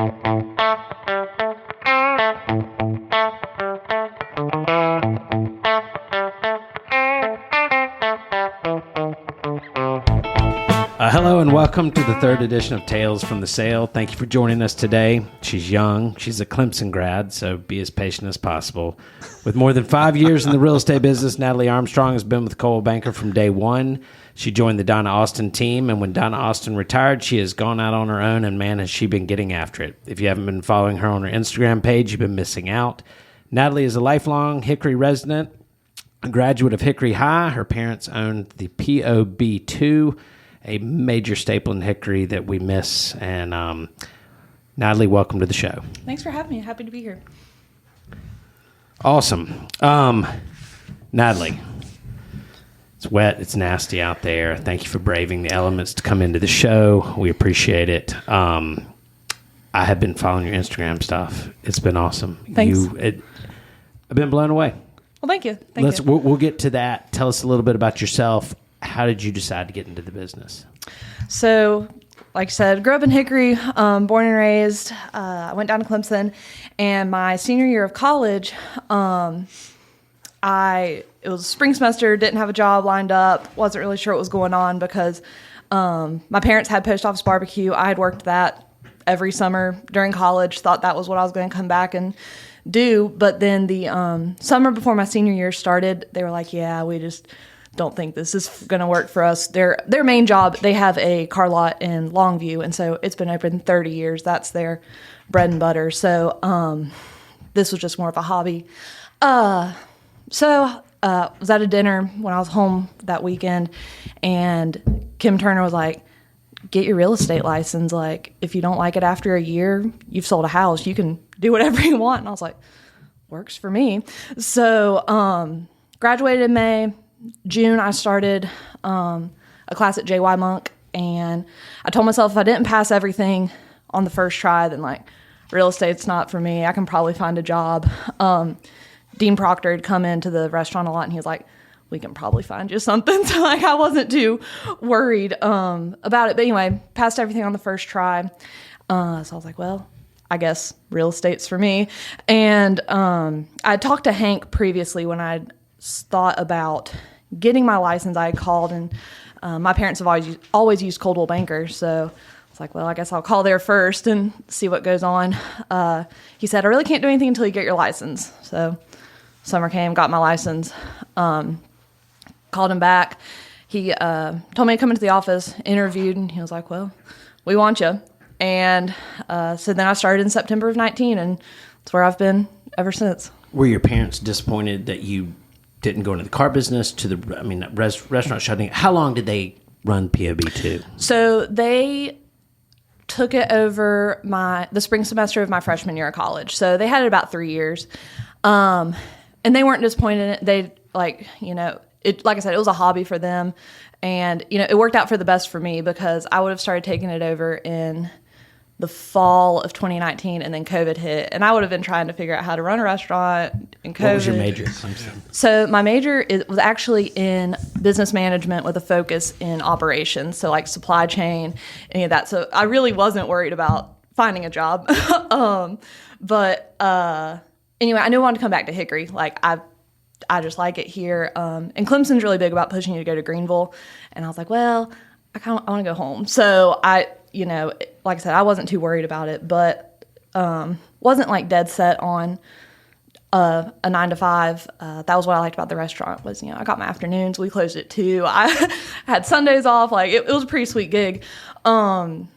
Hello and welcome to the third edition of Tales from the Sale. Thank you for joining us today. She's young. She's a Clemson grad, so be as patient as possible. With more than 5 years in the real estate business, Natalie Armstrong has been with Coldwell Banker from day one. She joined the Donna Austin team, and when Donna Austin retired, she has gone out on her own, and man, has she been getting after it. If you haven't been following her on her Instagram page, you've been missing out. Natalie is a lifelong Hickory resident, a graduate of Hickory High. Her parents owned the POB2, a major staple in Hickory that we miss. And Natalie, welcome to the show. Thanks for having me. Happy to be here. Awesome. Natalie, it's wet. It's nasty out there. Thank you for braving the elements to come into the show. We appreciate it. I have been following your Instagram stuff. It's been awesome. Thanks. I've been blown away. Well, thank you. We'll get to that. Tell us a little bit about yourself. How did you decide to get into the business? So, like I said, grew up in Hickory, born and raised. I went down to Clemson, and my senior year of college, it was spring semester, didn't have a job lined up, wasn't really sure what was going on because my parents had post office barbecue. I had worked that every summer during college, thought that was what I was going to come back and do. But then the summer before my senior year started, they were like, yeah, we just don't think this is going to work for us. Their main job, they have a car lot in Longview, and so it's been open 30 years. That's their bread and butter. So this was just more of a hobby. So was at a dinner when I was home that weekend, and Kim Turner was like, get your real estate license. Like, if you don't like it after a year, you've sold a house, you can do whatever you want. And I was like, works for me. So graduated in May. June, I started a class at J.Y. Monk, and I told myself if I didn't pass everything on the first try, then, like, real estate's not for me. I can probably find a job. Dean Proctor had come into the restaurant a lot, and he was like, we can probably find you something. So, like, I wasn't too worried about it. But anyway, passed everything on the first try. So I was like, well, I guess real estate's for me. And I talked to Hank previously when I'd thought about getting my license. I had called, and my parents have always used Coldwell Banker, so I was like, well, I guess I'll call there first and see what goes on. He said, I really can't do anything until you get your license. So summer came, got my license, called him back. He told me to come into the office, interviewed, and he was like, well, we want you. And so then I started in September of 19, and that's where I've been ever since. Were your parents disappointed that you didn't go into the car business restaurant shutting? How long did they run POB2? So they took it over the spring semester of my freshman year of college. So they had it about 3 years. And they weren't disappointed in it. They, like I said, it was a hobby for them. And, it worked out for the best for me because I would have started taking it over in the fall of 2019, and then COVID hit, and I would have been trying to figure out how to run a restaurant in COVID. What was your major at Clemson? So my major was actually in business management with a focus in operations, so like supply chain, any of that. So I really wasn't worried about finding a job. But anyway, I knew I wanted to come back to Hickory. Like, I just like it here. And Clemson's really big about pushing you to go to Greenville, and I was like, well, I want to go home. So like I said, I wasn't too worried about it, but wasn't like dead set on a 9 to 5. That was what I liked about the restaurant was, I got my afternoons. We closed at 2. I had Sundays off. Like, it was a pretty sweet gig. So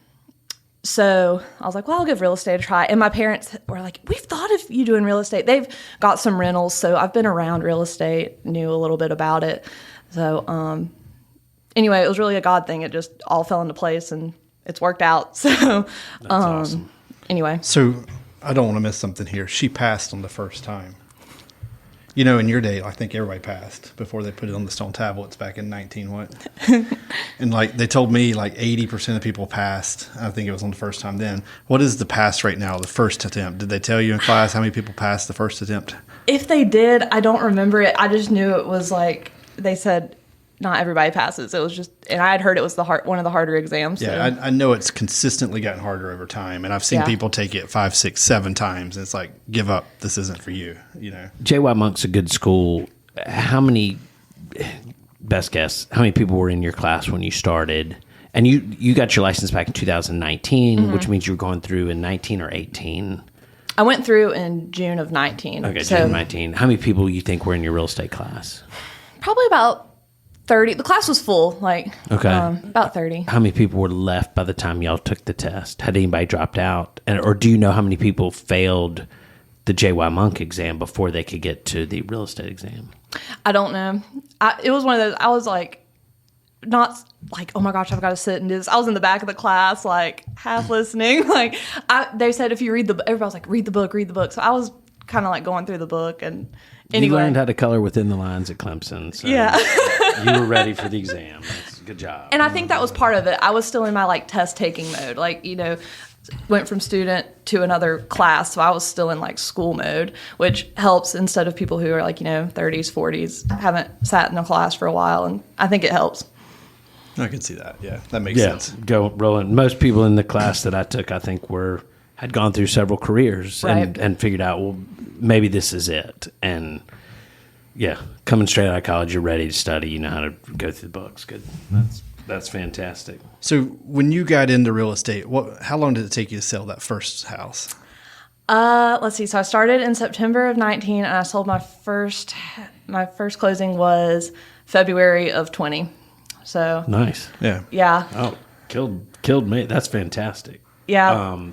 I was like, well, I'll give real estate a try. And my parents were like, we've thought of you doing real estate. They've got some rentals, so I've been around real estate, knew a little bit about it. So anyway, it was really a God thing. It just all fell into place, and it's worked out. So that's awesome. Anyway. So I don't want to miss something here. She passed on the first time. In your day, I think everybody passed before they put it on the stone tablets back in 19 what? And like they told me, like 80% of people passed. I think it was on the first time then. What is the pass rate now, the first attempt? Did they tell you in class how many people passed the first attempt? If they did, I don't remember it. I just knew it was like, they said not everybody passes. It was just, and I had heard it was one of the harder exams. Yeah, so. I know it's consistently gotten harder over time, and I've seen people take it 5, 6, 7 times, and it's like, give up. This isn't for you. J.Y. Monk's a good school. How many, best guess, how many people were in your class when you started? And you got your license back in 2019, which means you were going through in 19 or 18. I went through in June of 19. Okay, June 19. How many people you think were in your real estate class? Probably about 30. The class was full, about 30. How many people were left by the time y'all took the test? Had anybody dropped out? Or do you know how many people failed the J.Y. Monk exam before they could get to the real estate exam? I don't know. It was one of those, I was like, not like, oh my gosh, I've got to sit and do this. I was in the back of the class, like half listening. They said, if you read everybody was like, read the book. So I was kind of like going through the book. And anyway. You learned how to color within the lines at Clemson. So yeah. You were ready for the exam. That's a good job. And I think that was part of it. I was still in my like test taking mode. Went from student to another class. So I was still in like school mode, which helps instead of people who are like, 30s, 40s, haven't sat in a class for a while. And I think it helps. I can see that. Yeah, that makes sense. Go rolling. Most people in the class that I took, I think, had gone through several careers and figured out, well, maybe this is it. And yeah, coming straight out of college, you're ready to study. You know how to go through the books. Good. That's fantastic. So when you got into real estate, how long did it take you to sell that first house? Let's see. So I started in September of 19, and I sold my first closing was February of 20. So nice. Yeah. Oh, killed me. That's fantastic. Yeah.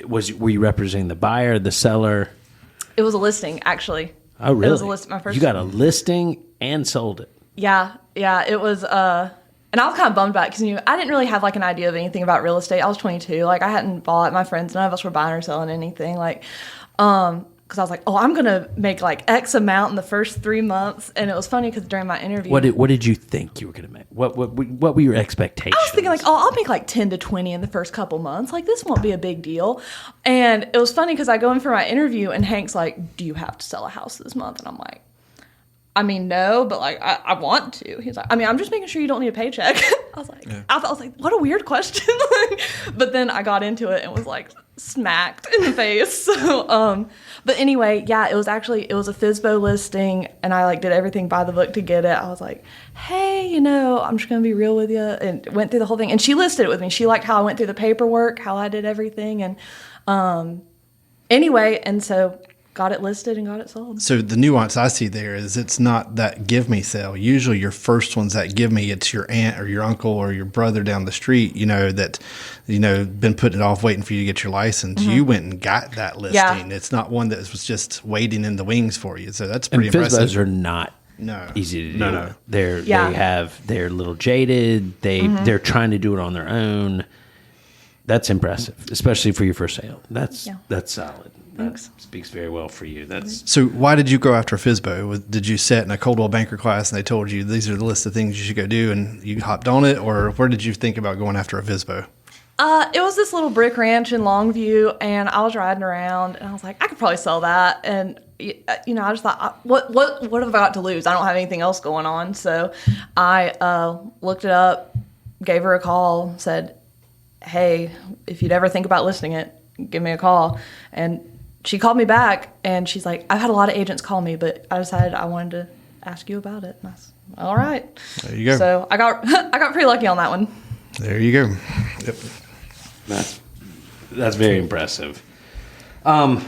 Were you representing the buyer, the seller? It was a listing, actually. Oh, really? It was a listing. My first. You got a listing and sold it. Yeah. It was. And I was kind of bummed about it because I didn't really have like an idea of anything about real estate. I was 22. Like I hadn't bought. My friends, none of us were buying or selling anything. Because I was like, oh, I'm going to make like X amount in the first 3 months. And it was funny because during my interview. What did you think you were going to make? What were your expectations? I was thinking like, oh, I'll make like 10 to 20 in the first couple months. Like this won't be a big deal. And it was funny because I go in for my interview and Hank's like, do you have to sell a house this month? And I'm like, I mean, no, but like I want to. He's like, I mean, I'm just making sure you don't need a paycheck. I was like, I was like, what a weird question. But then I got into it and was like smacked in the face. So, but anyway, yeah, it was a FSBO listing, and I like did everything by the book to get it. I was like, hey, I'm just gonna be real with you, and went through the whole thing. And she listed it with me. She liked how I went through the paperwork, how I did everything, and anyway, and so. Got it listed and got it sold. So the nuance I see there is it's not that give me sale. Usually your first one's that give me. It's your aunt or your uncle or your brother down the street, that, been putting it off waiting for you to get your license. Mm-hmm. You went and got that listing. Yeah. It's not one that was just waiting in the wings for you. So that's pretty impressive. FSBOs are not easy to do. No. They they're a little jaded. They're trying to do it on their own. That's impressive, especially for your first sale. That's solid. Thanks. That speaks very well for you. So why did you go after a FSBO? Did you sit in a Coldwell banker class and they told you these are the list of things you should go do and you hopped on it? Or where did you think about going after a FSBO? It was this little brick ranch in Longview, and I was riding around and I was like, I could probably sell that. And, I just thought, what have I got to lose? I don't have anything else going on. So I looked it up, gave her a call, said, hey, if you'd ever think about listing it, give me a call. And she called me back, and she's like, I've had a lot of agents call me, but I decided I wanted to ask you about it. And I said, all right. There you go. So I got pretty lucky on that one. There you go. Yep. That's very impressive. Let's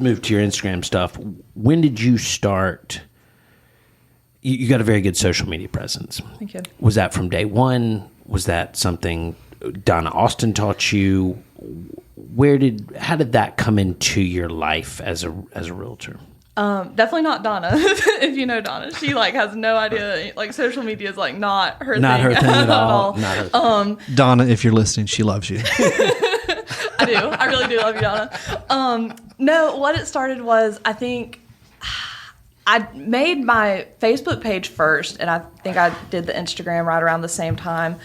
move to your Instagram stuff. When did you start? You got a very good social media presence. Thank you. Was that from day one? Was that something Donna Austin taught you? How did that come into your life as a realtor? Definitely not Donna. If you know Donna, she has no idea. Social media is not her thing. Not her thing at all. Not her thing. Donna, if you're listening, she loves you. I do. I really do love you, Donna. No, what it started was I think I made my Facebook page first, and I think I did the Instagram right around the same time,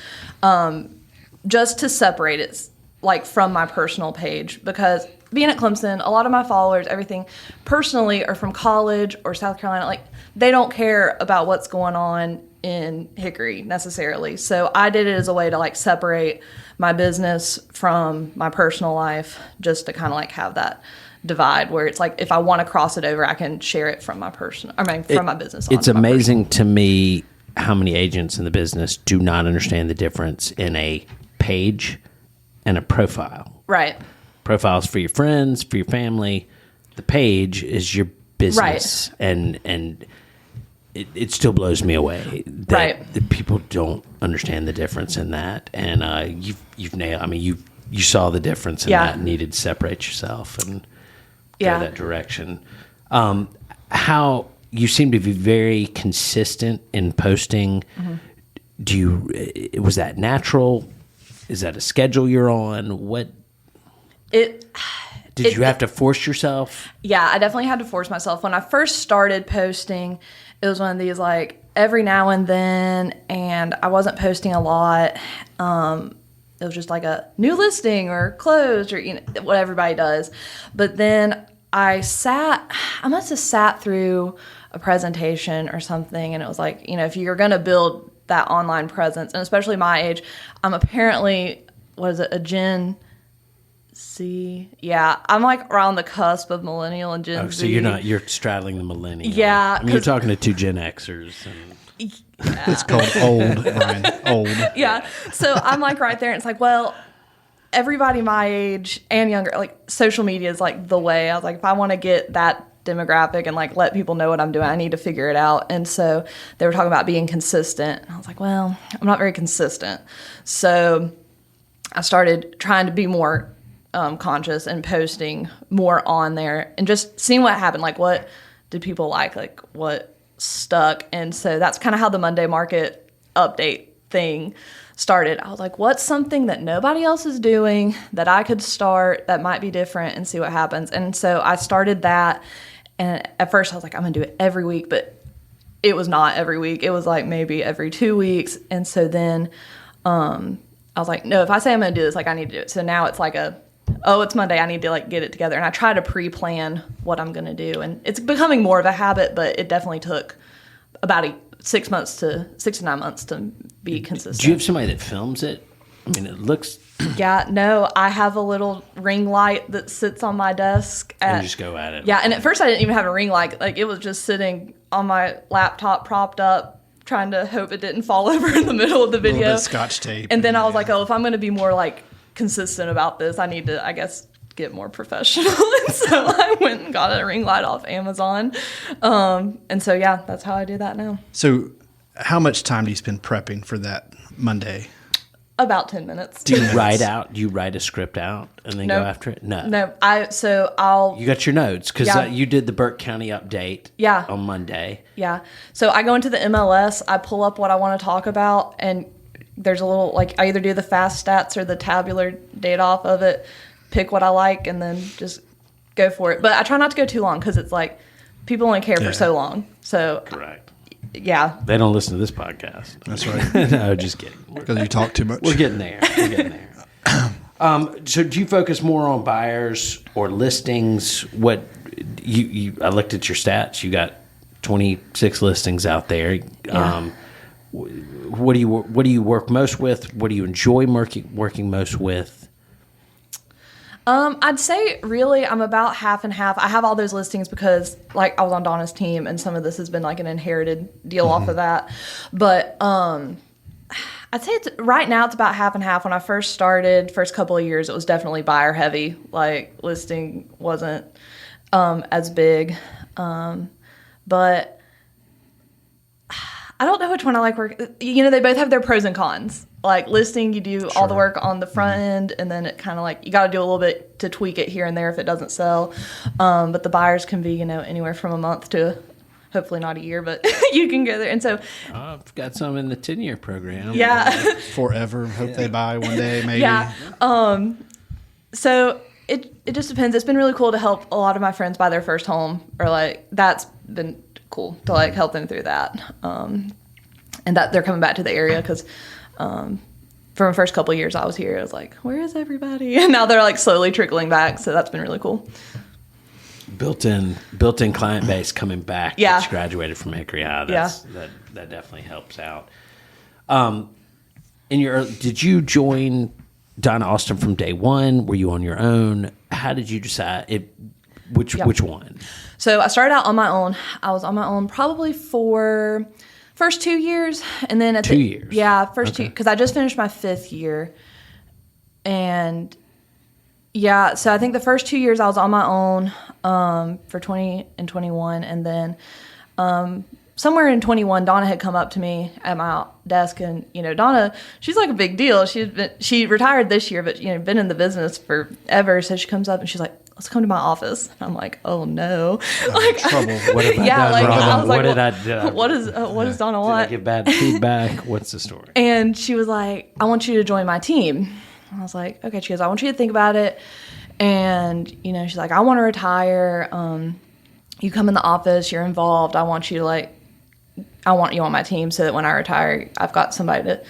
just to separate it from my personal page, because being at Clemson, a lot of my followers, everything personally are from college or South Carolina. Like, they don't care about what's going on in Hickory necessarily. So I did it as a way to like separate my business from my personal life, just to kind of like have that divide where it's like, if I want to cross it over, I can share it from my personal, from my business. It's amazing to me how many agents in the business do not understand the difference in a page and a profile. Right. Profiles for your friends, for your family. The page is your business. Right. And it still blows me away that the people don't understand the difference in that. And you've nailed. I mean, you saw the difference in that and needed to separate yourself and go that direction. How you seem to be very consistent in posting. Mm-hmm. Was that natural? Is that a schedule you're on? Did you have to force yourself? Yeah, I definitely had to force myself. When I first started posting, it was one of these like every now and then, and I wasn't posting a lot. It was just like a new listing or closed or what everybody does. But then I must have sat through a presentation or something, and it was like, if you're going to build that online presence, and especially my age, I'm apparently, a Gen C? Yeah, I'm like around the cusp of millennial and Gen Z. So you're straddling the millennial. Yeah. I mean, you're talking to two Gen Xers. And It's called old, Ryan. Old. Yeah. So I'm like right there, and it's like, well, everybody my age and younger, like social media is like the way. I was like, if I want to get that demographic and like let people know what I'm doing, I need to figure it out. And so they were talking about being consistent. And I was like, well, I'm not very consistent. So I started trying to be more conscious and posting more on there and just seeing what happened. Like, what did people like what stuck? And so that's kind of how the Monday market update thing started. I was like, what's something that nobody else is doing that I could start that might be different and see what happens? And so I started that. And at first I was like, I'm going to do it every week, but it was not every week. It was like maybe every 2 weeks. And so then I was like, no, if I say I'm going to do this, like I need to do it. So now it's like it's Monday, I need to like get it together. And I try to pre-plan what I'm going to do. And it's becoming more of a habit, but it definitely took about 6 to 9 months to be consistent. Do you have somebody that films it? I mean, it looks... Yeah, no, I have a little ring light that sits on my desk. And you just go at it. Yeah, and at first I didn't even have a ring light. Like, it was just sitting on my laptop propped up, trying to hope it didn't fall over in the middle of the video. A little bit of Scotch tape. And then I was like, if I'm going to be more, like, consistent about this, I need to, I guess, get more professional. And so I went and got a ring light off Amazon. And so, yeah, that's how I do that now. So how much time do you spend prepping for that Monday? About 10 minutes. Do you write a script out and then go after it? No. You got your notes because you did the Burke County update on Monday. Yeah. So I go into the MLS, I pull up what I want to talk about, and there's a little, like, I either do the fast stats or the tabular data off of it, pick what I like, and then just go for it. But I try not to go too long because it's like people only care for so long. So correct. Yeah. They don't listen to this podcast. That's right. No, just kidding. Because you talk too much. We're getting there. So do you focus more on buyers or listings? What I looked at your stats. You got 26 listings out there. Yeah. What do you work most with? What do you enjoy working most with? I'd say really I'm about half and half. I have all those listings because like I was on Donna's team and some of this has been like an inherited deal off of that. But I'd say right now it's about half and half. When I first started, first couple of years, it was definitely buyer heavy. Like listing wasn't as big. But I don't know which one I like work. They both have their pros and cons. Like listing, you do all the work on the front end, and then it kind of like you got to do a little bit to tweak it here and there if it doesn't sell. But the buyers can be, anywhere from a month to hopefully not a year, but you can go there. And so I've got some in the 10-year program. Yeah. Forever. Hope they buy one day, maybe. Yeah. So it just depends. It's been really cool to help a lot of my friends buy their first home, or like that's been cool to like help them through that. And that they're coming back to the area because for for the first couple of years I was here, I was like, where is everybody? And now they're like slowly trickling back. So that's been really cool. Built-in client base coming back. Yeah. That graduated from Hickory High. That definitely helps out. Did you join Donna Austin from day one? Were you on your own? How did you decide which one? So I started out on my own. I was on my own probably for first 2 years, and then at 2 years. Yeah, first two, because I just finished my 5th year, and yeah, so I think the first 2 years I was on my own for 20 and 21, and then somewhere in 21, Donna had come up to me at my desk, and Donna, she's like a big deal. She retired this year, but been in the business forever. So she comes up and she's like, "Let's come to my office." And I'm like, "Oh no!" Like trouble. What have I done wrong? I was like, what did I do? What does Donna want? Did I get bad feedback? What's the story? And she was like, "I want you to join my team." And I was like, "Okay." She goes, "I want you to think about it." And she's like, "I want to retire. You come in the office. You're involved. I want you on my team so that when I retire, I've got somebody to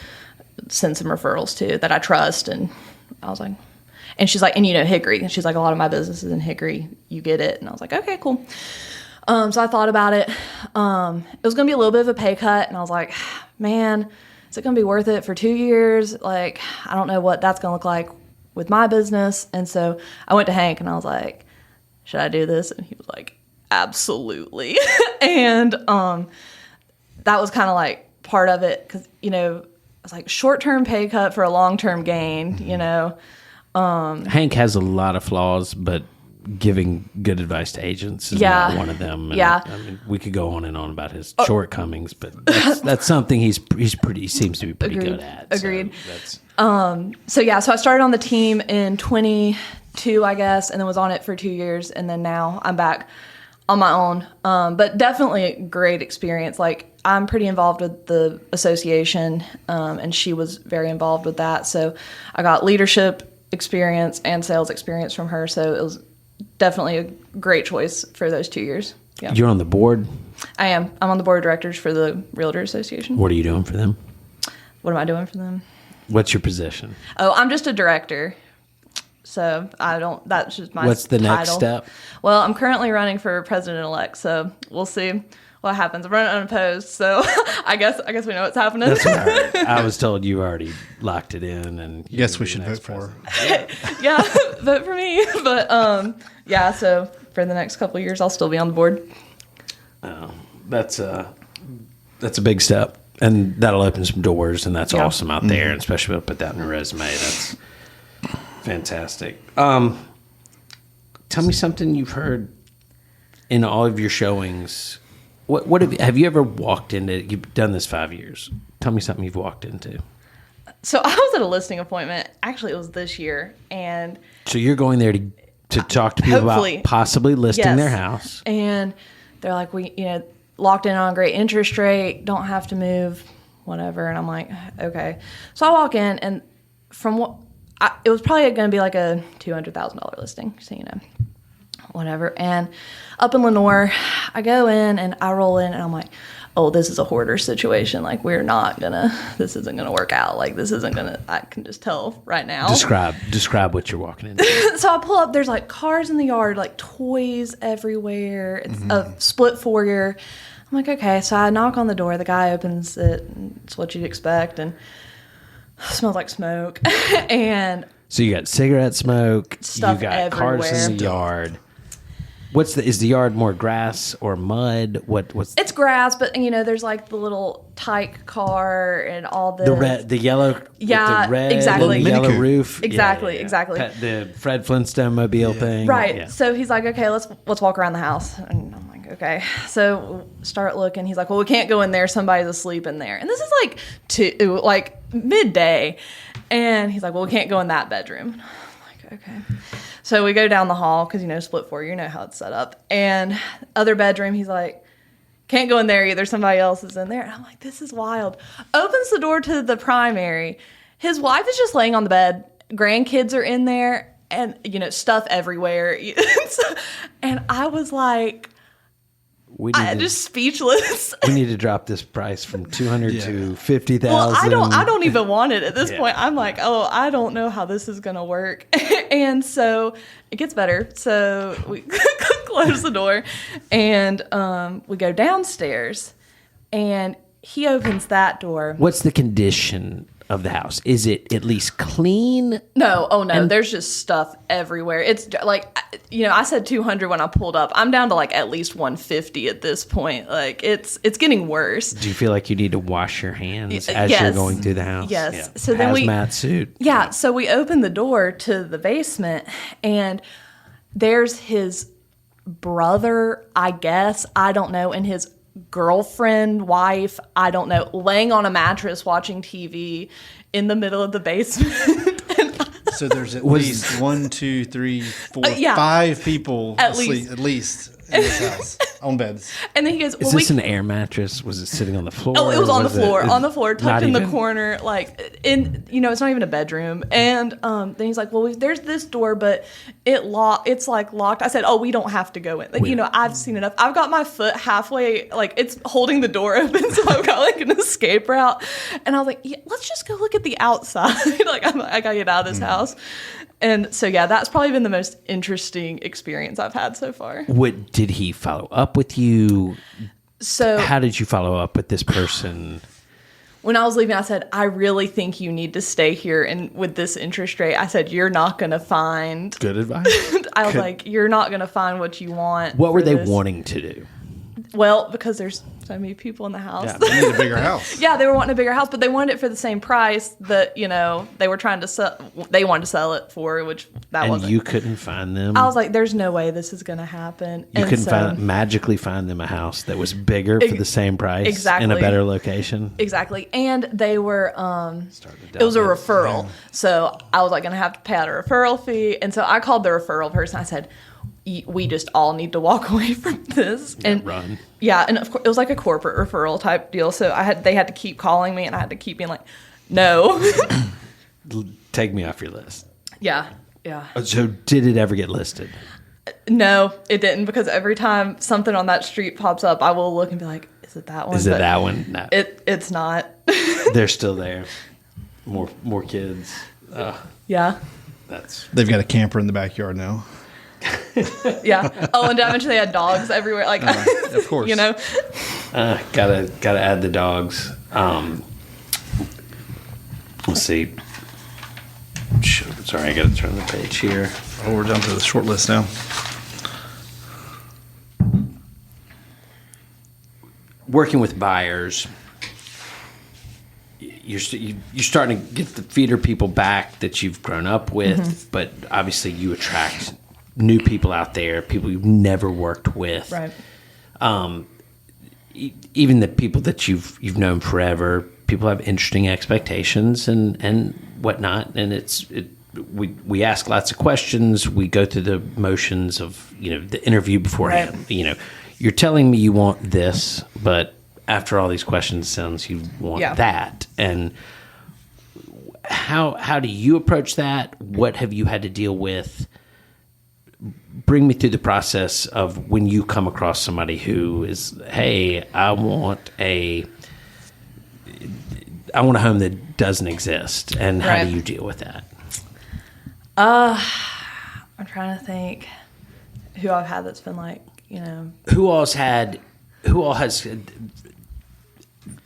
send some referrals to that I trust." And I was like, and she's like, "And Hickory." And she's like, "A lot of my business is in Hickory. You get it." And I was like, "Okay, cool." So I thought about it. It was going to be a little bit of a pay cut. And I was like, man, is it going to be worth it for 2 years? Like, I don't know what that's going to look like with my business. And so I went to Hank and I was like, "Should I do this?" And he was like, "Absolutely." And that was kind of like part of it, because I was like, short-term pay cut for a long-term gain. Hank has a lot of flaws, but giving good advice to agents is not one of them. And, yeah, I mean, we could go on and on about his shortcomings, but that's something he seems to be pretty good at. Agreed. So I started on the team in 22, I guess, and then was on it for 2 years, and then now I'm back on my own. But definitely a great experience. Like, I'm pretty involved with the association, and she was very involved with that. So I got leadership experience and sales experience from her. So it was definitely a great choice for those 2 years. Yeah. You're on the board? I am. I'm on the board of directors for the Realtor Association. What are you doing for them? What am I doing for them? What's your position? Oh, I'm just a director. So that's just my What's the title. next step? Well, I'm currently running for president-elect, so we'll see what happens. I'm running unopposed, so I guess we know what's happening. That's right. I was told you already locked it in, and yes, we should vote for her. Yeah, vote for me. But so for the next couple of years, I'll still be on the board. Oh, that's a big step, and that'll open some doors, and that's awesome out there, and especially to put that in your resume. That's fantastic. Tell me something you've heard in all of your showings. What have you ever walked into? You've done this 5 years. Tell me something you've walked into. So I was at a listing appointment. Actually, it was this year, and so you're going there to talk to people about possibly listing their house. And they're like, "We, locked in on a great interest rate, don't have to move, whatever." And I'm like, "Okay." So I walk in, and from what it was probably going to be like a $200,000 listing, so whatever. And up in Lenore, I go in and I roll in, and I'm like, "Oh, this is a hoarder situation. Like, this isn't gonna work out. Like, this isn't gonna." I can just tell right now. Describe what you're walking into. So I pull up. There's like cars in the yard, like toys everywhere. It's a split foyer. I'm like, okay. So I knock on the door. The guy opens it. And it's what you'd expect, and it smells like smoke. And so you got cigarette smoke. Stuff you got everywhere. Cars in the yard. Is the yard more grass or mud? What's it's grass, but there's like the little tyke car and all the yellow, yeah, the red, exactly, the yellow roof, exactly. The Fred Flintstone mobile thing, right? Yeah. So he's like, "Okay, let's walk around the house," and I'm like, "Okay." So start looking. He's like, "Well, we can't go in there. Somebody's asleep in there," and this is like midday, and he's like, "Well, we can't go in that bedroom." I'm like, "Okay." So we go down the hall because, split four, how it's set up. And other bedroom, he's like, "Can't go in there either. Somebody else is in there." And I'm like, this is wild. Opens the door to the primary. His wife is just laying on the bed. Grandkids are in there and, stuff everywhere. And I was like, I'm just speechless. We need to drop this price from 200 to 50,000. Well, I don't even want it at this point. I'm like, oh, I don't know how this is gonna work. And so it gets better. So we close the door, and we go downstairs, and he opens that door. What's the condition of the house? Is it at least clean? No, there's just stuff everywhere. It's like, I said 200 when I pulled up. I'm down to like at least 150 at this point. Like it's getting worse. Do you feel like you need to wash your hands as you're going through the house? Yes. Yeah. So then hazmat suit. Yeah. So we open the door to the basement, and there's his brother, I guess, I don't know, and his girlfriend, wife, I don't know, laying on a mattress watching TV in the middle of the basement. So there's at least 1, 2, 3, 4, 5 people at least in this house on beds. And then he goes, "Is this an air mattress? Was it sitting on the floor?" Oh, it was on the floor. On the floor, tucked in the corner, like it's not even a bedroom. And then he's like, "Well, there's this door, but it's like locked." I said, "Oh, we don't have to go in. Like, I've seen enough. I've got my foot halfway, like it's holding the door open, so I've got like an escape route." And I was like, "Yeah, let's just go look at the outside. Like, I gotta get out of this house." And so, that's probably been the most interesting experience I've had so far. What did he follow up with you? So how did you follow up with this person? When I was leaving, I said, I really think you need to stay here. And with this interest rate, I said, you're not going to find... Good advice. I was like, you're not going to find what you want. What were they wanting to do? Well, because there's so many people in the house. Yeah, they need a bigger house. Yeah, they were wanting a bigger house, but they wanted it for the same price that, they were trying to sell. They wanted to sell it for, which that wasn't. And you couldn't find them? I was like, there's no way this is going to happen. You couldn't magically find them a house that was bigger for the same price? Exactly. In a better location? Exactly. And they were, it was a referral. So I was like going to have to pay out a referral fee. And so I called the referral person. I said, we just all need to walk away from this and run. Yeah, and of course it was like a corporate referral type deal. So they had to keep calling me, and I had to keep being like, no. Take me off your list. Yeah. So did it ever get listed? No, it didn't, because every time something on that street pops up, I will look and be like, is it that one? Is it that one? No. It's not. They're still there. More kids. Yeah. They've got a camper in the backyard now. Yeah. Oh, and did I mention they had dogs everywhere? Like, of course. Gotta add the dogs. Let's see. Sorry, I gotta turn the page here. Oh, we're down to the short list now. Working with buyers, you're starting to get the feeder people back that you've grown up with, but obviously you attract new people out there, people you've never worked with. right. Even the people that you've known forever, people have interesting expectations and whatnot, and we ask lots of questions. We go through the motions of the interview beforehand. Right. You're telling me you want this, but after all these questions, it sounds you want that. And how do you approach that? What have you had to deal with? Bring me through the process of when you come across somebody who is, hey, I want a home that doesn't exist, and how do you deal with that? I'm trying to think who I've had that's been like, Who all has,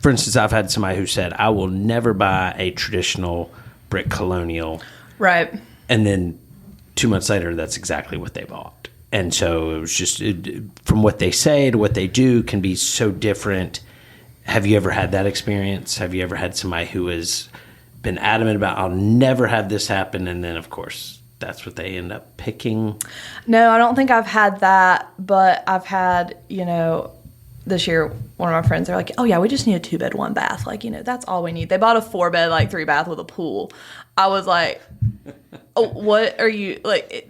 for instance, I've had somebody who said, I will never buy a traditional brick colonial. Right. And then 2 months later, that's exactly what they bought. And so it was just, from what they say to what they do can be so different. Have you ever had that experience? Have you ever had somebody who has been adamant about, I'll never have this happen, and then, of course, that's what they end up picking? No, I don't think I've had that, but I've had, this year, one of my friends, they're like, oh, yeah, we just need a 2-bed, 1-bath. Like, that's all we need. They bought a 4-bed, like 3-bath with a pool. I was like, oh, what are you, like...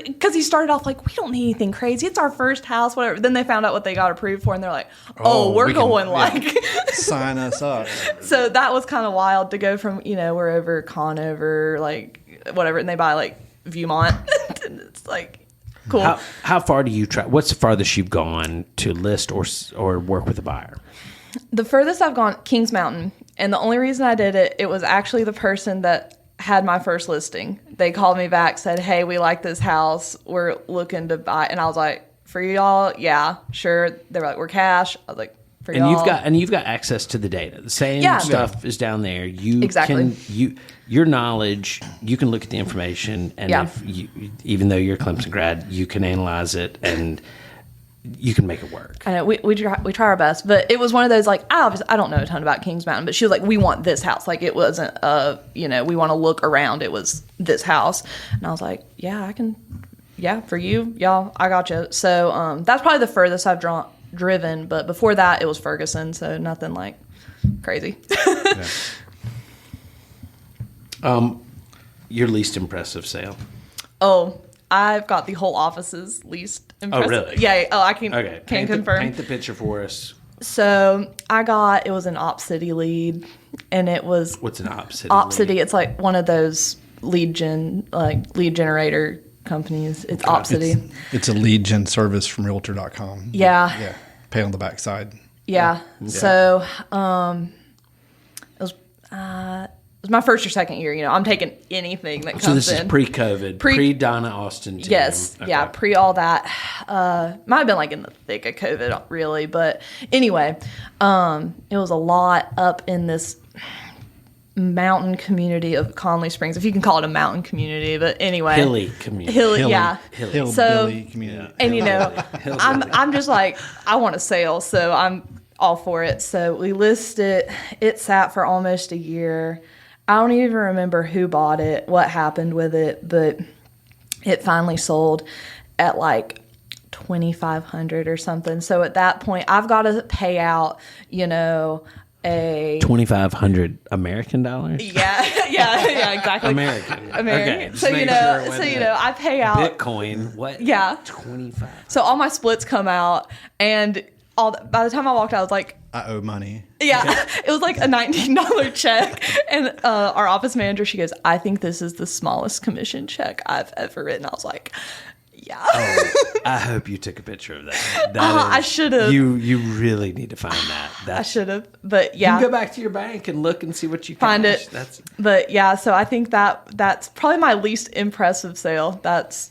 Because he started off like, we don't need anything crazy. It's our first house, whatever. Then they found out what they got approved for, and they're like, we're going sign us up. So that was kind of wild to go from, we're over Conover, like, whatever, and they buy, like, Viewmont. And it's like... Cool. How far do you try? What's the farthest you've gone to list or work with a buyer? The furthest I've gone, Kings Mountain. And the only reason I did it, it was actually the person that had my first listing. They called me back, said, hey, we like this house. We're looking to buy. And I was like, for y'all? Yeah, sure. They were like, we're cash. I was like, for y'all. You've got access to the data. The same stuff is down there. Your knowledge, you can look at the information, and even though you're a Clemson grad, you can analyze it and you can make it work. I know we try our best, but it was one of those like I don't know a ton about Kings Mountain, but she was like, we want this house. Like it wasn't we want to look around. It was this house, and I was like, yeah, I can, for you, y'all, I got you. So that's probably the furthest I've driven, but before that it was Ferguson, so nothing like crazy. Your least impressive sale? Oh, I've got the whole office's least impressive. Oh, really? Yeah. Oh, I can confirm. Paint the picture for us. So it was an Op City lead, and it was... What's an Op City Op lead? City, it's like one of those lead generator companies. It's Op City. It's a lead gen service from Realtor.com. Yeah. Yeah. Pay on the backside. Yeah. So it was my first or second year. I'm taking anything that comes in. So this is pre-COVID, pre-Donna Austin team. Yes. Okay. Yeah, pre all that. Might have been like in the thick of COVID, really. But anyway, it was a lot up in this mountain community of Conley Springs, if you can call it a mountain community. But anyway. Hilly community. Hilly, yeah. Hillbilly community. And, I'm just like, I want a sale, so I'm all for it. So we listed it. It sat for almost a year. I don't even remember who bought it, what happened with it, but it finally sold at like $2,500 or something. So at that point, I've got to pay out, a $2,500 American dollars. Yeah, exactly. American. Okay, so I pay out Bitcoin. What? Yeah, 25. So all my splits come out, and by the time I walked out, I was like, I owe money. Yeah, it was like a $19 check, and our office manager, she goes, I think this is the smallest commission check I've ever written. I was like, yeah. Oh, I hope you took a picture of that. I should have. You really need to find that. I should have, but yeah. You can go back to your bank and look and see what you find it. But yeah, so I think that's probably my least impressive sale. That's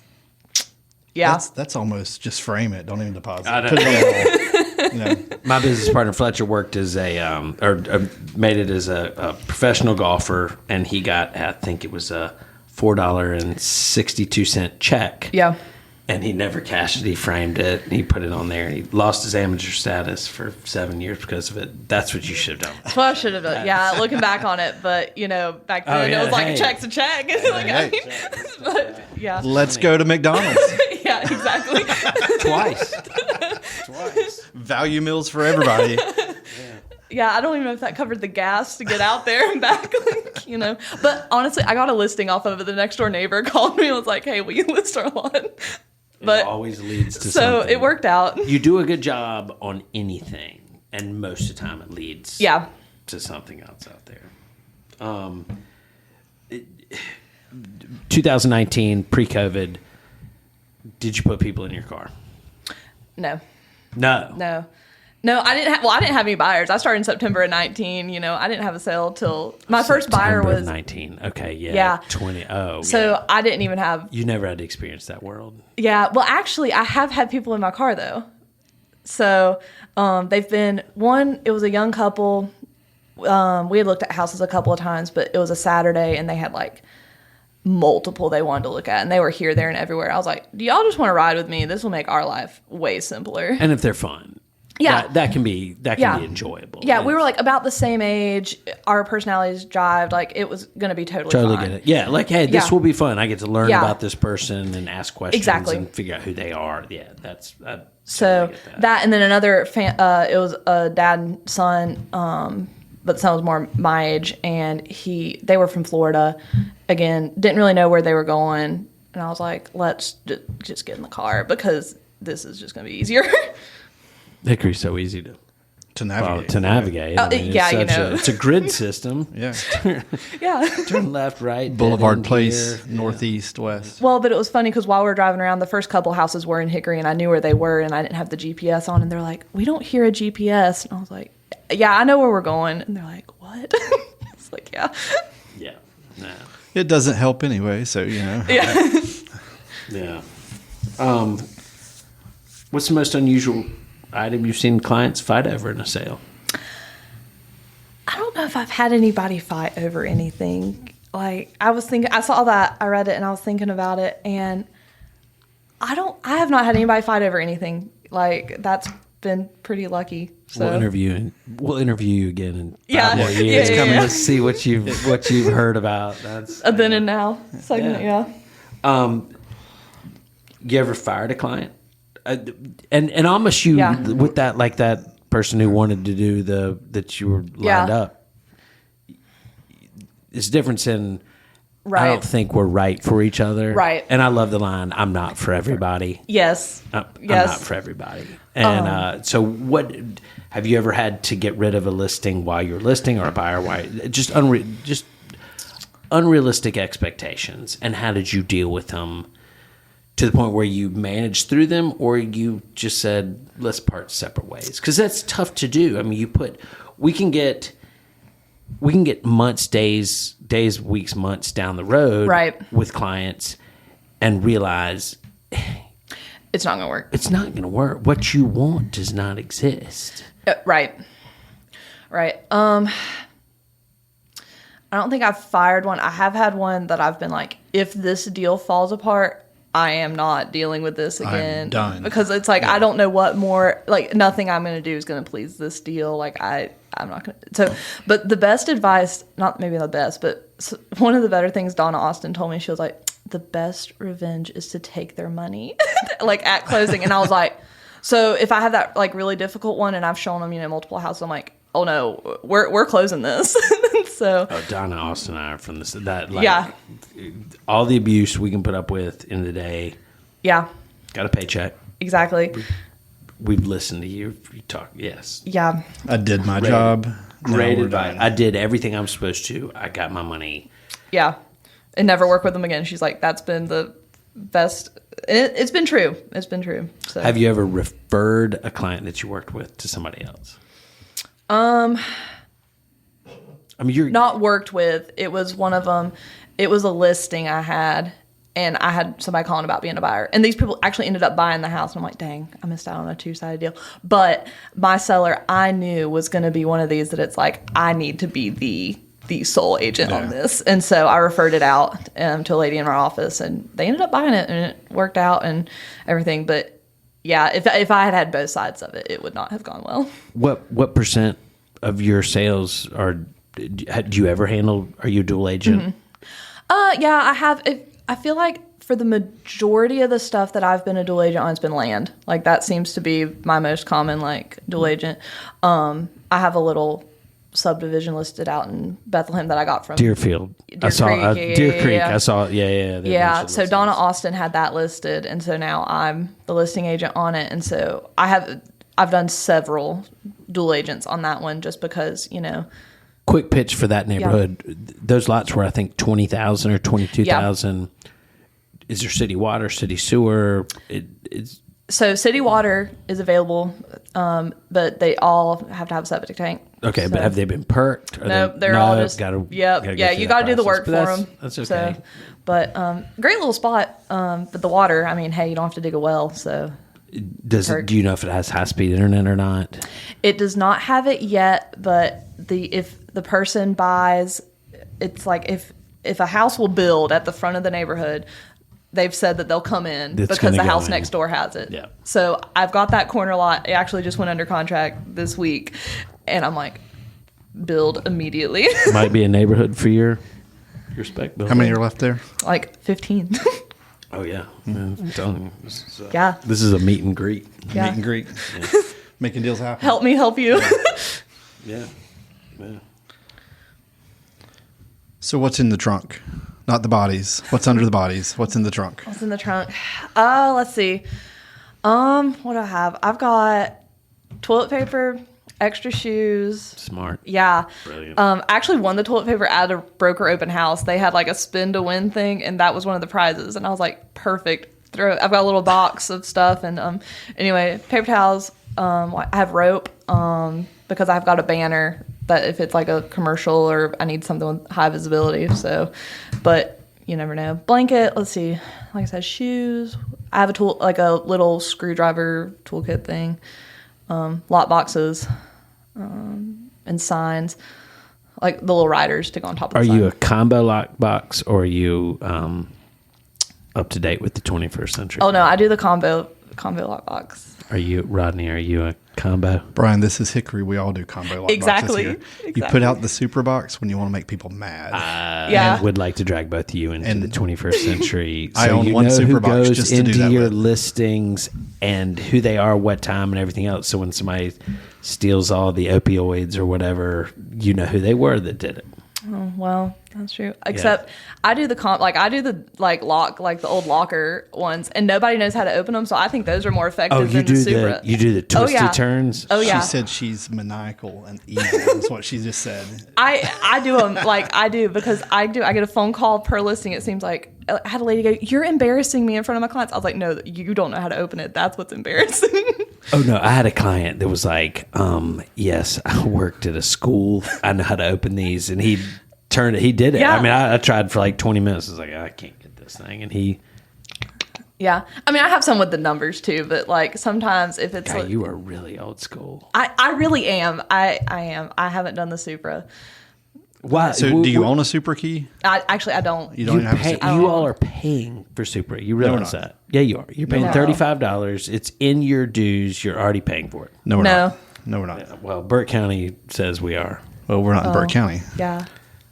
almost just frame it. Don't even deposit. Put it My business partner Fletcher worked as made it as a professional golfer, and he got, I think it was a $4.62 check. Yeah. And he never cashed it. He framed it. And he put it on there. And he lost his amateur status for 7 years because of it. That's what you should have done. That's what I should have done. Yeah, looking back on it. But, back then it was like a check's a check. But, yeah. Let's go to McDonald's. Yeah, exactly. Twice. Value meals for everybody. Yeah, I don't even know if that covered the gas to get out there and back, But honestly, I got a listing off of it. The next door neighbor called me and was like, hey, will you list our lawn? But it always leads to something. So it worked out. You do a good job on anything, and most of the time it leads to something else out there. 2019, pre-COVID, did you put people in your car? No. No, I didn't have. Well, I didn't have any buyers. I started in September of 19. I didn't have a sale till my first buyer was 19. Okay, yeah. 20. Oh, so I didn't even have. You never had to experience that world. Yeah. Well, actually, I have had people in my car though. So they've been one. It was a young couple. We had looked at houses a couple of times, but it was a Saturday, and they had like multiple they wanted to look at, and they were here, there, and everywhere. I was like, do y'all just want to ride with me? This will make our life way simpler. And if they're fun. Yeah, that can be enjoyable. Yeah, we were like about the same age. Our personalities jived. Like it was going to be totally fine. Get it. Yeah, like hey, this will be fun. I get to learn about this person and ask questions and figure out who they are. Yeah, that's so that. And then another it was a dad and son, but the son was more my age, and they were from Florida. Again, didn't really know where they were going, and I was like, let's just get in the car because this is just going to be easier. Hickory's so easy to to navigate. to navigate. It's a grid system. Yeah. Yeah. Turn left, right. Boulevard Place, northeast, west. Well, but it was funny because while we were driving around, the first couple houses were in Hickory, and I knew where they were, and I didn't have the GPS on, and they're like, "We don't hear a GPS," and I was like, "Yeah, I know where we're going," and they're like, "What?" It's like, "Yeah." Yeah. No. It doesn't help anyway, so Yeah. Yeah. What's the most unusual item you've seen clients fight over in a sale? I don't know if I've had anybody fight over anything. Like, I was thinking, I saw that, I read it, and I was thinking about it, and I have not had anybody fight over anything. Like, that's been pretty lucky. So. We'll interview you again in 5 more Yeah. years. Yeah. Coming to see what you've heard about. That's A then and now segment, yeah. You ever fired a client? And almost you with that, like that person who wanted to do that you were lined up. It's difference in. Right. I don't think we're right for each other. Right. And I love the line, "I'm not for everybody." Yes. I'm not for everybody. And so what have you ever had to get rid of a listing while you're listing, or a buyer just unrealistic expectations, and how did you deal with them to the point where you managed through them, or you just said, let's part separate ways? Because that's tough to do. I mean, we can get months, days, weeks, months down the road with clients and realize it's not going to work. It's not going to work. What you want does not exist. Right. I don't think I've fired one. I have had one that I've been like, if this deal falls apart, I am not dealing with this again. I'm done. Because it's like, I don't know what more, like, nothing I'm going to do is going to please this deal. Like, I'm not going to. So, but the best advice, not maybe the best, but one of the better things Donna Austin told me, she was like, the best revenge is to take their money, like, at closing. And I was like, so if I have that, like, really difficult one and I've shown them, multiple houses, I'm like, oh no, we're closing this. So Donna Austin and I are from this. All the abuse we can put up with in the day. Yeah. Got a paycheck. Exactly. We've listened to you. You talk. Yes. Yeah. I did my job. Great advice. I did everything I'm supposed to. I got my money. Yeah. And never work with them again. She's like, that's been the best. It's been true. It's been true. So. Have you ever referred a client that you worked with to somebody else? I mean, you're not worked with. It was one of them. It was a listing I had, and I had somebody calling about being a buyer. And these people actually ended up buying the house. And I'm like, dang, I missed out on a two-sided deal. But my seller, I knew, was going to be one of these that it's like, I need to be the sole agent on this. And so I referred it out to a lady in our office, and they ended up buying it, and it worked out and everything. But yeah, if I had had both sides of it, it would not have gone well. What percent of your sales do you ever handle? Are you a dual agent? Mm-hmm. Yeah, I have. I feel like for the majority of the stuff that I've been a dual agent on, it's been land. Like, that seems to be my most common, like, dual agent. I have a little subdivision listed out in Bethlehem that I got from Deerfield. I saw Deer Creek. I saw it. Yeah. Yeah. So Donna Austin had that listed, and so now I'm the listing agent on it, and so I've done several dual agents on that one just because, Quick pitch for that neighborhood. Yeah. Those lots were, I think, 20,000 or 22,000. Yeah. Is there city water, city sewer? So city water is available, but they all have to have a septic tank. Okay, but have they been perked? They're all just. Yeah, you got to do the work for them. That's okay. So, but great little spot. But the water, I mean, hey, you don't have to dig a well, so. Do you know if it has high-speed internet or not? It does not have it yet, but if the person buys, it's like if a house will build at the front of the neighborhood, they've said that they'll come in because the house next door has it. Yeah. So I've got that corner lot. It actually just went under contract this week, and I'm like, build immediately. Might be a neighborhood for your spec building. How many are left there? Like 15. Oh, yeah. I'm telling you. This is a meet and greet. Yeah. Meet and greet. Yeah. Making deals happen. Help me help you. Yeah. So what's in the trunk? Not the bodies. What's under the bodies? What's in the trunk? What's in the trunk? Let's see. What do I have? I've got toilet paper, extra shoes. Smart. Yeah. Brilliant. I actually won the toilet paper at a broker open house. They had like a spin to win thing, and that was one of the prizes. And I was like, perfect. I've got a little box of stuff. And anyway, paper towels. I have rope because I've got a banner that if it's like a commercial or I need something with high visibility. So, but you never know. Blanket. Let's see. Like I said, shoes. I have a tool, like a little screwdriver toolkit thing. Lock boxes. And signs, like the little riders to go on top of the sign. Are you a combo lock box or are you up to date with the 21st century? Oh, no, I do the combo lock box. Are you, Rodney, are you a combo? Brian, this is Hickory. We all do combo lock Exactly. boxes here. Exactly. You put out the super box when you want to make people mad. Yeah. I would like to drag both of you into And the 21st century. I own one who super box goes just to do into that your with. listings and who they are, what time, and everything else. So when somebody steals all the opioids or whatever, you know who they were that did it. Oh, well, that's true. Except I do the lock, like the old locker ones, and nobody knows how to open them. So I think those are more effective than the Supra. You do the twisty yeah. turns. Oh yeah. She said she's maniacal and evil. That's what she just said. I do them because I get a phone call per listing. It seems like I had a lady go, "You're embarrassing me in front of my clients." I was like, "No, you don't know how to open it. That's what's embarrassing." Oh no, I had a client that was like, yes, I worked at a school. I know how to open these. And he did it. Yeah. I mean, I tried for like 20 minutes. I was like, I can't get this thing. And he, Yeah. I mean, I have some with the numbers too, but like sometimes if it's God, you are really old school. I really am. I am. I haven't done the Supra. Why? So do you own a super key? I don't. You don't even have a super You all are paying for Supra. You realize we're not. that? Yeah, you are. You're paying No. $35. It's in your dues. You're already paying for it. No, we're No. not. No, we're not. Well, Burt County says we are. Well, we're not in Burke County. Yeah.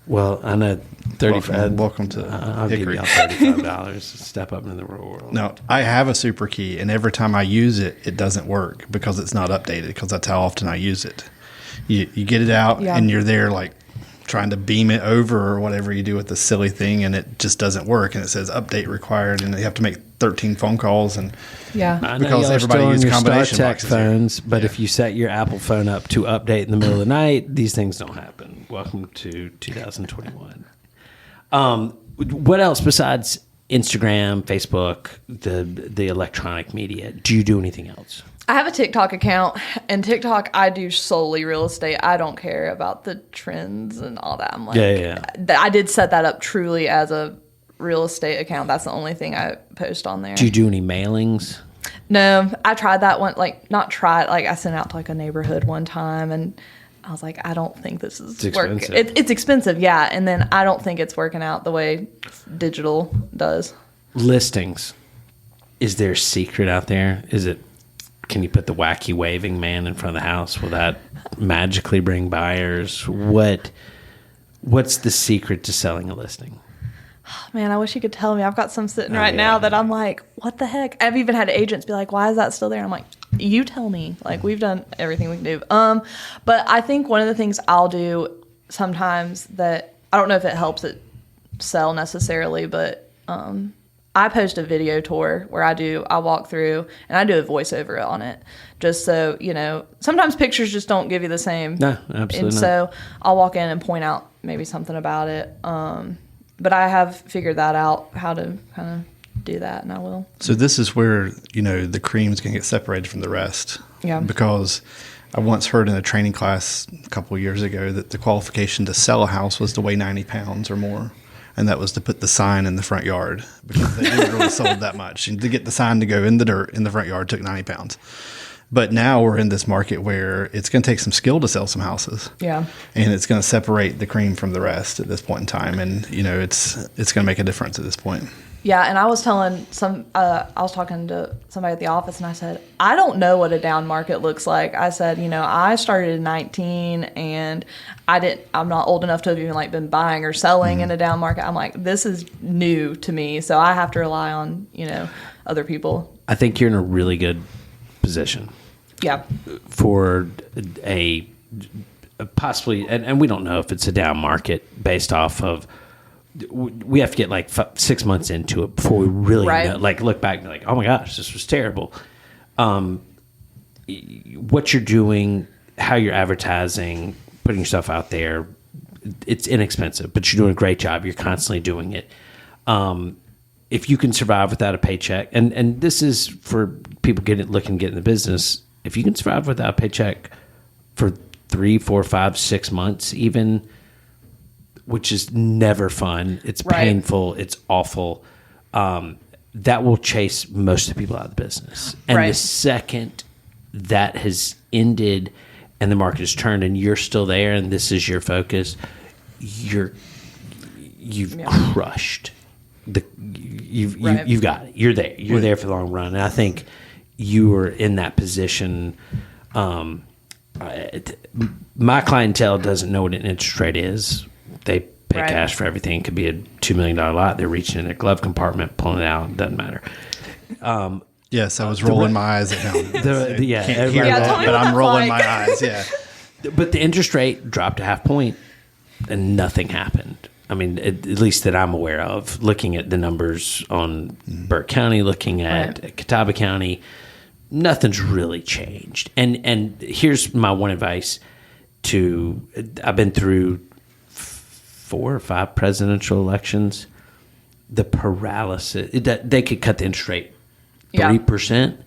Well, I know 35. Welcome to I'll give Hickory. y'all $35. Step up into the real world. No, I have a super key, and every time I use it, it doesn't work because it's not updated. Because that's how often I use it. You get it out, Yeah. and you're there like trying to beam it over or whatever you do with the silly thing, and it just doesn't work. And it says update required, and you have to make 13 phone calls. And Yeah. I know Because y'all are everybody still on uses your combination StarTech boxes here. phones, but Yeah. if you set your Apple phone up to update in the middle of the night, these things don't happen. Welcome to 2021. What else besides Instagram, Facebook, the electronic media? Do you do anything else? I have a TikTok account, and TikTok I do solely real estate. I don't care about the trends and all that. I'm like, Yeah. I did set that up truly as a real estate account. That's the only thing I post on there. Do you do any mailings? No, I tried that one. Like, not tried. Like, I sent out to like a neighborhood one time, and I was like, I don't think this is It's working. expensive. It's expensive, yeah. And then I don't think it's working out the way digital does. Listings. Is there a secret out there? Can you put the wacky waving man in front of the house? Will that magically bring buyers? What's the secret to selling a listing? Man, I wish you could tell me. I've got some sitting right now that I'm like, what the heck? I've even had agents be like, why is that still there? And I'm like, you tell me. Like, we've done everything we can do. But I think one of the things I'll do sometimes that I don't know if it helps it sell necessarily, but I post a video tour where I walk through and I do a voiceover on it, just so, sometimes pictures just don't give you the same. No, absolutely And not. so I'll walk in and point out maybe something about it. But I have figured that out, how to kind of do that, and I will. So this is where, the cream's going to get separated from the rest. Yeah. Because I once heard in a training class a couple of years ago that the qualification to sell a house was to weigh 90 pounds or more. And that was to put the sign in the front yard because they didn't really sold that much. And to get the sign to go in the dirt in the front yard took 90 pounds. But now we're in this market where it's going to take some skill to sell some houses. Yeah. And it's going to separate the cream from the rest at this point in time. And, it's going to make a difference at this point. Yeah, and I was telling I was talking to somebody at the office, and I said, I don't know what a down market looks like. I said, I started in 19, and I'm not old enough to have even like been buying or selling in a down market. I'm like, this is new to me, so I have to rely on, other people. I think you're in a really good position Yeah. for a possibly, and we don't know if it's a down market based off of, we have to get like 6 months into it before we really know, like look back and be like, oh my gosh, this was terrible. What you're doing how you're advertising, putting yourself out there, it's inexpensive, but you're doing a great job. You're constantly doing it. If you can survive without a paycheck, and this is for people looking to get in the business, if you can survive without a paycheck for 3, 4, 5, 6 months, even, which is never fun. It's painful. It's awful. That will chase most of the people out of the business. And the second that has ended and the market has turned and you're still there and this is your focus, you've crushed. You've got it. You're there. You're there for the long run. And I think you were in that position. My clientele doesn't know what an interest rate is. They pay cash for everything. It could be a $2 million lot. They're reaching in their glove compartment, pulling it out. It doesn't matter. Yes, I was rolling my eyes at him. Can't hear Yeah, that, but I'm rolling my eyes. Yeah. But the interest rate dropped a half point and nothing happened. I mean, at least that I'm aware of, looking at the numbers on Burke County, looking at Catawba County, nothing's really changed. And here's my one advice I've been through 4 or 5 presidential elections. The paralysis, they could cut the interest rate 3%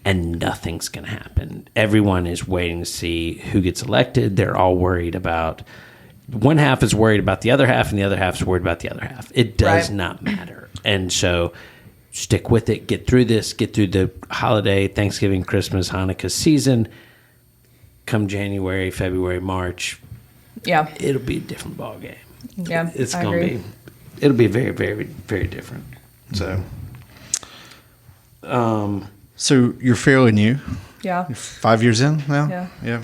and nothing's going to happen. Everyone is waiting to see who gets elected. They're all worried about, one half is worried about the other half and the other half is worried about the other half. It does not matter. And so stick with it, get through this, get through the holiday, Thanksgiving, Christmas, Hanukkah season. Come January, February, March, it'll be a different ball game. Yeah, it's going to be. It'll be very, very, very different. So, so you're fairly new. Yeah. You're 5 years in now. Yeah.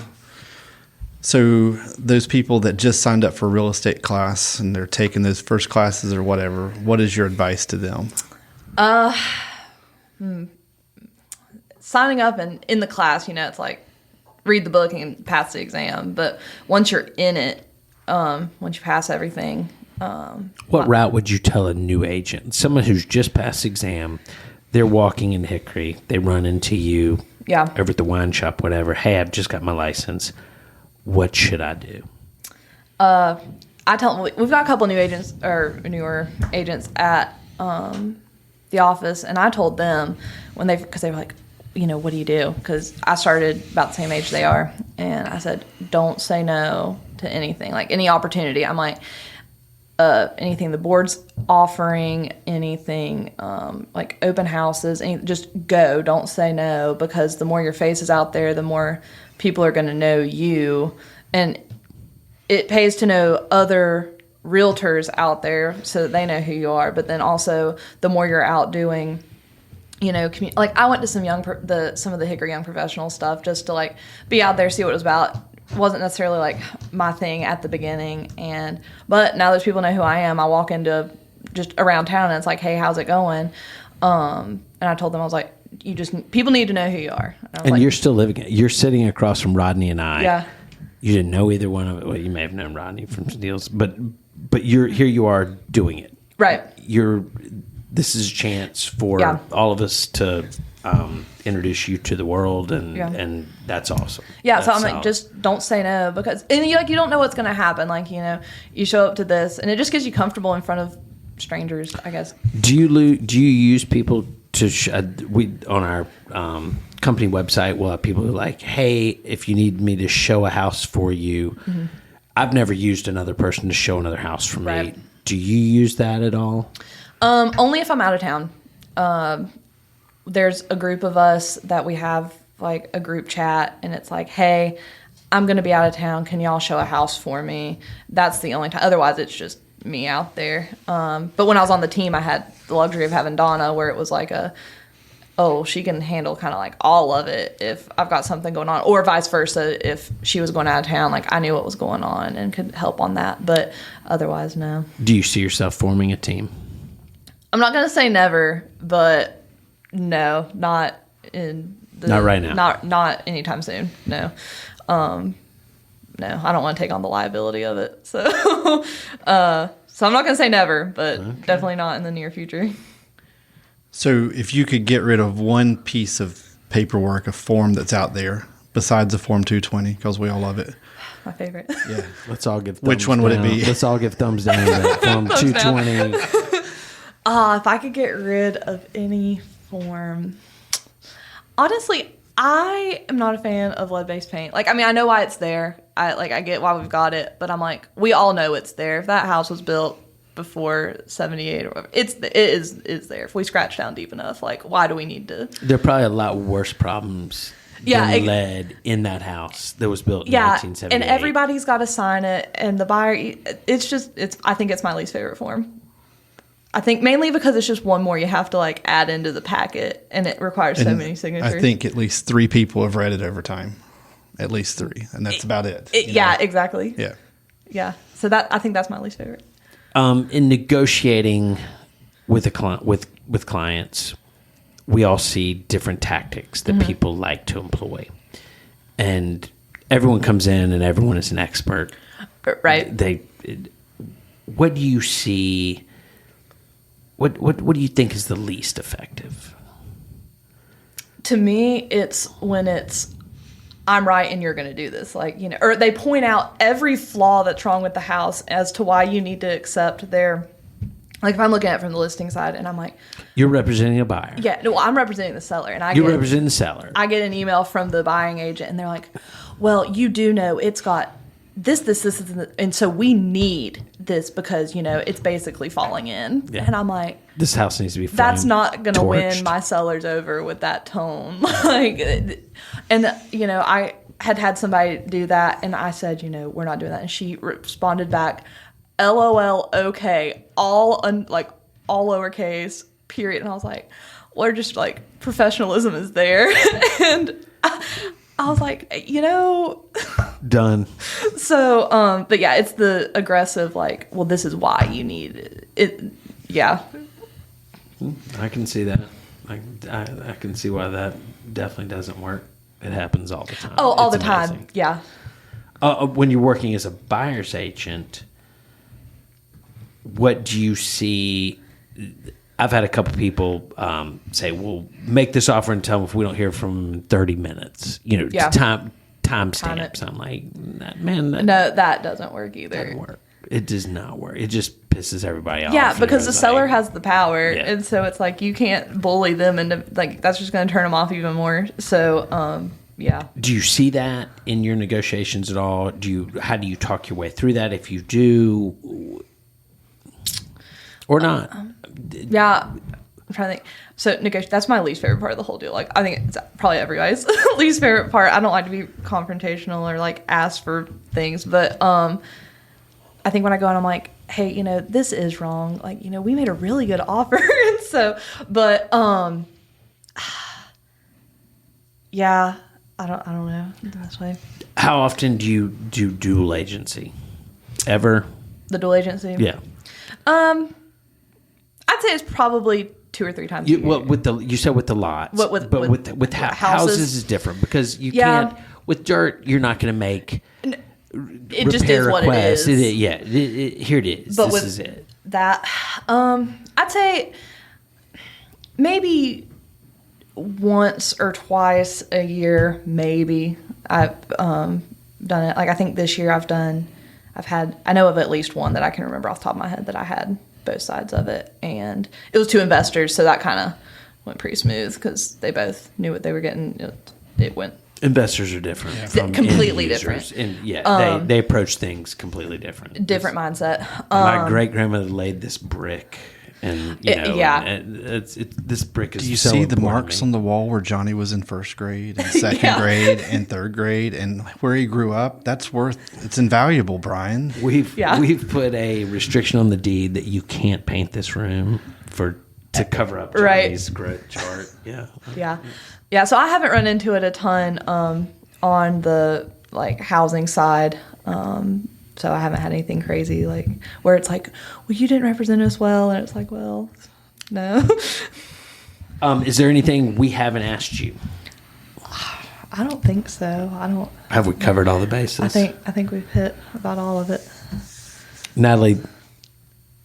So those people that just signed up for a real estate class and they're taking those first classes or whatever, what is your advice to them? Signing up and in the class, it's like read the book and pass the exam. But once you're in it, once you pass everything. What route would you tell a new agent? Someone who's just passed the exam, they're walking in Hickory, they run into you over at the wine shop, whatever. Hey, I've just got my license. What should I do? I tell them, we've got a couple new agents or newer agents at the office, and I told them because they were like, what do you do? Because I started about the same age they are, and I said, don't say no to anything, like any opportunity. I'm like, anything the board's offering, anything like open houses, just go. Don't say no, because the more your face is out there, the more people are going to know you, and it pays to know other realtors out there so that they know who you are. But then also, the more you're out doing, like I went to some some of the Hickory Young Professional stuff just to like be out there, see what it was about. Wasn't necessarily like my thing at the beginning, but now those people know who I am. I walk into just around town and it's like, hey, how's it going? And I told them, I was like, people need to know who you are. And you're still living it. You're sitting across from Rodney and I. Yeah. You didn't know either one of it. Well, you may have known Rodney from deals, but you're here. You are doing it. Right. This is a chance for all of us to introduce you to the world, and that's awesome. Yeah, that's so I'm like, just don't say no, because you don't know what's going to happen. Like, you show up to this, and it just gets you comfortable in front of strangers, I guess. Do you use people to on our company website? We'll have people who are like, hey, if you need me to show a house for you, mm-hmm. I've never used another person to show another house for me. Do you use that at all? Only if I'm out of town. There's a group of us that we have like a group chat, and it's like, hey, I'm going to be out of town. Can y'all show a house for me? That's the only time. Otherwise, it's just me out there. But when I was on the team, I had the luxury of having Donna, where it was like she can handle kind of like all of it if I've got something going on, or vice versa. If she was going out of town, like I knew what was going on and could help on that. But otherwise, no. Do you see yourself forming a team? I'm not going to say never, but no, not right now. Not anytime soon. No. No, I don't want to take on the liability of it. So, so I'm not going to say never, but definitely not in the near future. So if you could get rid of one piece of paperwork, a form that's out there, besides the Form 220, because we all love it. My favorite. Yeah. Let's all give thumbs Which one would it down. be? Let's all give thumbs down to that Form 220. If I could get rid of any form, honestly, I am not a fan of lead-based paint. Like, I mean, I know why it's there. I get why we've got it, but I'm like, we all know it's there. If that house was built before 78 or whatever, it is there. If we scratch down deep enough, like, why do we need to? There are probably a lot worse problems than lead in that house that was built in 1978. And everybody's got to sign it, and the buyer. I think it's my least favorite form. I think mainly because it's just one more you have to like add into the packet, and it requires so many signatures. I think at least 3 people have read it over time. At least 3, and that's about it. Yeah, exactly. Yeah. Yeah. So I think that's my least favorite. In negotiating with with clients, we all see different tactics that people like to employ, and everyone comes in and everyone is an expert. Right. What do you see? What do you think is the least effective? To me, it's when it's, I'm right and you're going to do this. Like, you know, or they point out every flaw that's wrong with the house as to why you need to accept their, like if I'm looking at it from the listing side and I'm like, You're representing a buyer. yeah, no, I'm representing the seller. And You're representing the seller. I get an email from the buying agent and they're like, well, you do know it's got this, and so we need this because, you know, it's basically falling in. Yeah. And I'm like, this house needs to be that's not going to win torched. my sellers over with that tone. Like, and, you know, I had somebody do that and I said, you know, we're not doing that. And she responded back, LOL, okay, all lowercase, period. And I was like, we're just like, professionalism is there. And I was like, you know. Done. So, but yeah, it's the aggressive, like, well, this is why you need it. Yeah. I can see that. I can see why that definitely doesn't work. It happens all the time. Oh, all It's the time. amazing. Yeah. When you're working as a buyer's agent, what do you see? I've had a couple people say, "Well, make this offer and tell them if we don't hear from 30 minutes." You know, Yeah. time stamps. I'm like, man, No, that doesn't work either. doesn't work. It does not work. It just pisses everybody off. Yeah, because You're the seller like, has the power, Yeah. and so it's like you can't bully them into like that's just going to turn them off even more. So, yeah. Do you see that in your negotiations at all? How do you talk your way through that if you do, or not? Yeah, I'm trying to think. So that's my least favorite part of the whole deal. Like, I think it's probably everybody's least favorite part. I don't like to be confrontational or like ask for things, but I think when I go and I'm like, hey, you know, this is wrong. Like, you know, we made a really good offer, and so, but yeah, I don't know the best way. How often do you do dual agency? Ever? The dual agency. Yeah. I'd say it's probably 2 or 3 times. a year. Well, you said with the lots, But with houses is different because you can't with dirt. You're not going to make it just is what it is. Here it is. But this is it. That I'd say maybe once or twice a year. Maybe I've done it. Like I think this year I know of at least one that I can remember off the top of my head that I had both sides of it, and it was 2 investors, so that kind of went pretty smooth because they both knew what they were getting. It went. Investors are different, from completely end users. different. And they approach things completely different. Different mindset. My great grandmother laid this brick, and this brick is. Do you so see the important marks to me. on the wall where Johnny was in first grade and second grade and third grade and where he grew up? It's invaluable, Brian. We've put a restriction on the deed that you can't paint this room to cover up Johnny's growth chart. Yeah. So I haven't run into it a ton on the like housing side. So I haven't had anything crazy like where it's like, well, you didn't represent us well, and it's like, well, no. Is there anything we haven't asked you? I don't think so. Have we covered all the bases? I think we've hit about all of it. Natalie,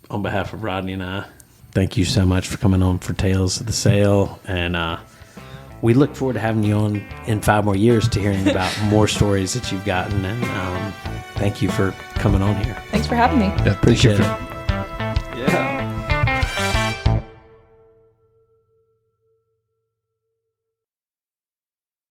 on behalf of Rodney and I, thank you so much for coming on for Tales of the Sale, and we look forward to having you on in 5 more years to hearing about more stories that you've gotten. And thank you for coming on here. Thanks for having me. Yeah, Appreciate it.